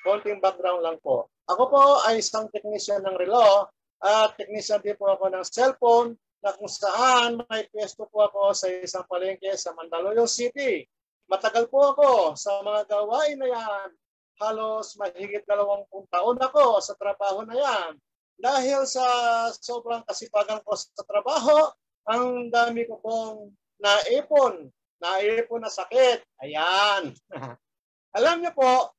konting background lang po. Ako po ay isang technician ng relo at technician din po ako ng cellphone na kung saan may pwesto po ako sa isang palengke sa Mandaluyong City. Matagal po ako sa mga gawain na yan. Halos mahigit 20 taon ako sa trabaho na yan. Dahil sa sobrang kasipagan ko sa trabaho, ang dami ko pong naipon na sakit. Ayan. Alam niyo po,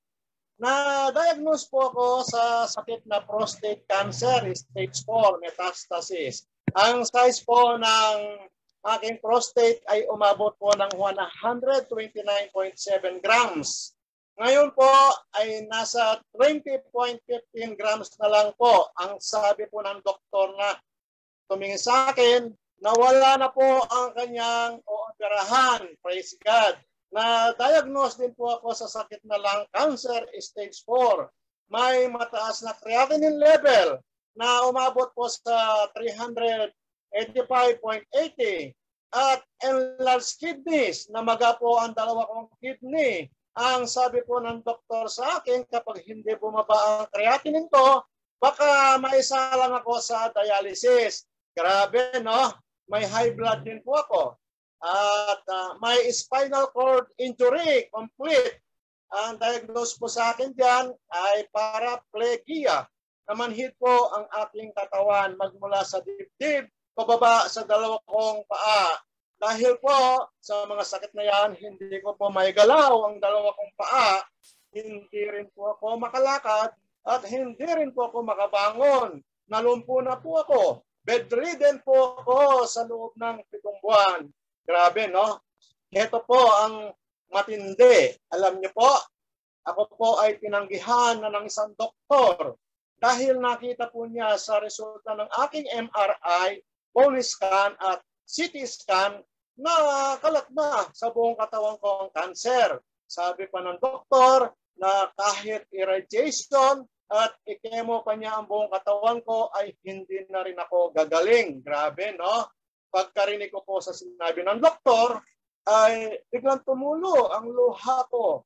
na-diagnose po ako sa sakit na prostate cancer, stage 4, metastasis. Ang size po ng aking prostate ay umabot po ng 129.7 grams. Ngayon po ay nasa 20.15 grams na lang po. Ang sabi po ng doktor na tumingin sa akin, nawala na po ang kanyang ooperahan. Praise God. Na-diagnose din po ako sa sakit na lung cancer, stage 4. May mataas na creatinine level na umabot po sa 385.80. At enlarged kidneys, namaga po ang dalawa kong kidney. Ang sabi po ng doktor sa akin, kapag hindi bumaba ang creatinine ko, baka maisa lang ako sa dialysis. Grabe, no? May high blood din po ako. At may spinal cord injury, complete. Ang diagnose po sa akin dyan ay paraplegia. Namanhid po ang aking katawan magmula sa dibdib, pababa sa dalawa kong paa. Dahil po sa mga sakit na yan, hindi ko po maigalaw ang dalawa kong paa. Hindi rin po ako makalakad at hindi rin po ako makabangon. Nalumpo na po ako. Bedridden po ako sa loob ng 7 buwan. Grabe, no? Ito po ang matindi. Alam niyo po, ako po ay tinanggihan na ng isang doktor dahil nakita po niya sa resulta ng aking MRI, bone scan at CT scan na kalat na sa buong katawan ko ang cancer. Sabi pa ng doktor na kahit irradiation at ikemo pa niya ang buong katawan ko ay hindi na rin ako gagaling. Grabe, no? Pagkarinig ko po sa sinabi ng doktor, ay biglang tumulo ang luha ko.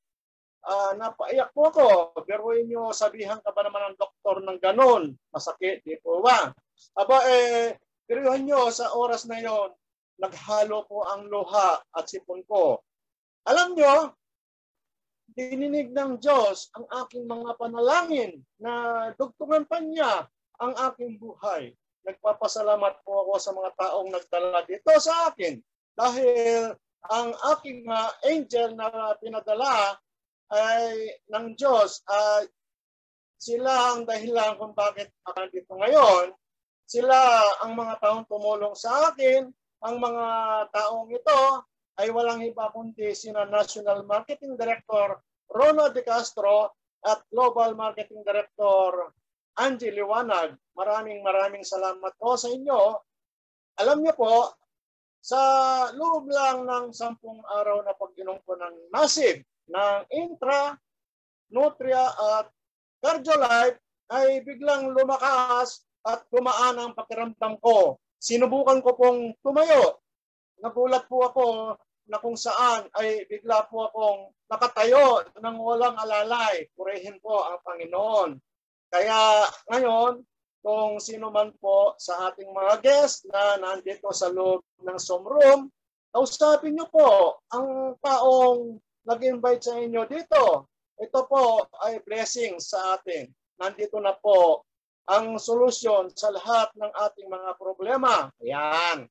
Napaiyak po ako. Biruin nyo, sabihan ka ba naman ng doktor ng ganun? Masakit, di po ba? Aba, biruin nyo sa oras na yon, naghalo po ang luha at sipon ko. Alam nyo, dininig ng Diyos ang aking mga panalangin na dugtungan pa niya ang aking buhay. Nagpapasalamat po ako sa mga taong nagdala dito sa akin dahil ang aking angel na pinadala ay ng Diyos ay sila ang dahilan kung bakit ako dito ngayon. Sila ang mga taong tumulong sa akin. Ang mga taong ito ay walang iba kundi sina National Marketing Director Ronald De Castro at Global Marketing Director Angie Liwanag. Maraming salamat po sa inyo. Alam niyo po, sa loob lang ng 10 araw na pag-inom ko ng Massive, ng Intra, Nutria at Cardiolife ay biglang lumakas at gumaan ang pakiramdam ko. Sinubukan ko pong tumayo. Nagulat po ako na kung saan ay bigla po akong nakatayo ng walang alalay. Purihin po ang Panginoon. Kaya ngayon, kung sino man po sa ating mga guests na nandito sa loob ng Zoom room, kausapin niyo po ang taong nag-invite sa inyo dito. Ito po ay blessing sa atin. Nandito na po ang solusyon sa lahat ng ating mga problema. Ayan.